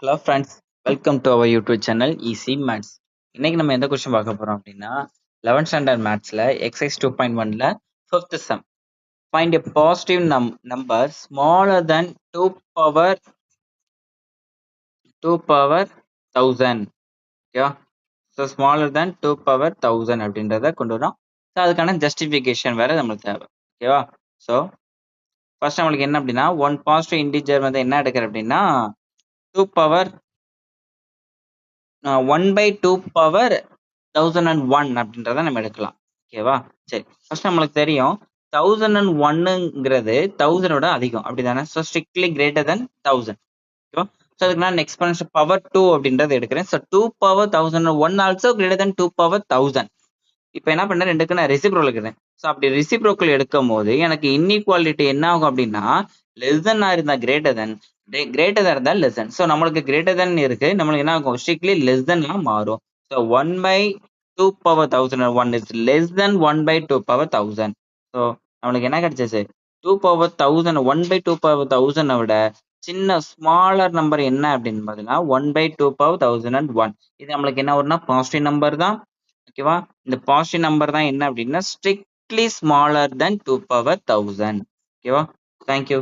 Hello friends, welcome to our YouTube channel easy maths. இன்னைக்கு நம்ம எந்த கொஸ்டின் பார்க்க போறோம் அப்படின்னா 11th ஸ்டாண்டர்ட் மேத்ஸ்ல எக்ஸசைஸ் 2.1ல fifth sum. Find a positive number smaller than 2 power 1000. ஓகேவா? ஸோ ஸ்மாலர் தென் 2 பவர் 1000 அப்படின்றத கொண்டு வரோம். ஸோ அதுக்கான ஜஸ்டிஃபிகேஷன் வேற நம்மளுக்கு தேவை. ஓகேவா? ஸோ ஃபர்ஸ்ட் நம்மளுக்கு என்ன அப்படின்னா ஒன் பாசிட்டிவ் இன்டிஜர் வந்து என்ன எடுக்கிற அப்படின்னா 2 பவர் 1/2 பவர் 1001 அப்படின்றத நம்ம எடுக்கலாம். ஓகேவா? சரி, ஃபர்ஸ்ட் நம்மளுக்கு தெரியும் 1001ங்கிறது 1000ஓட அதிகம் அப்படிதானே? So strictly greater than 1000. ஓகேவா? ஸோ அதுக்கு நான் எக்ஸ்பொனன்ஷியல் பவர் 2 அப்படின்றத எடுக்கிறேன். So 2 power 1001 also greater than 2 power 1000. இப்போ என்ன பண்ணேன், ரெண்டுக்கு நான் ரெசிப்ரோக்கல் எடுக்கிறேன். ஸோ அப்படி ரெசிப்ரோக்கல் எடுக்கும் போது எனக்கு இன்இக்வாலிட்டி என்ன ஆகும் அப்படின்னா லெஸ் தென் ஆர் இருந்தா கிரேட்டர் தென், கிரேட்டர் தான் இருந்தா லெஸ் தென். ஸோ நம்மளுக்கு கிரேட்டர் தென் இருக்கு, நம்மளுக்கு என்ன ஆகும் ஸ்ட்ரிக்ட்லி லெஸ் தென் மாறும். So 1/2 power 1001 is less than 1/2 power 1000. So நம்மளுக்கு என்ன கிடைச்சிச்சு 2 பவர் 1000 1/2 பவர் 1000 விட சின்ன ஸ்மாலர் நம்பர் என்ன அப்படின்னு பார்த்தீங்கன்னா 1/2 பவர் 1001. இது நம்மளுக்கு என்ன வரும்னா பாசிட்டிவ் நம்பர் தான். ஓகேவா? இந்த பாசிட்டிவ் நம்பர் தான் என்ன அப்படின்னா ஸ்ட்ரிக்ட்லி ஸ்மாலர் தென் 2 பவர் 1000. ஓகேவா? தேங்க்யூ.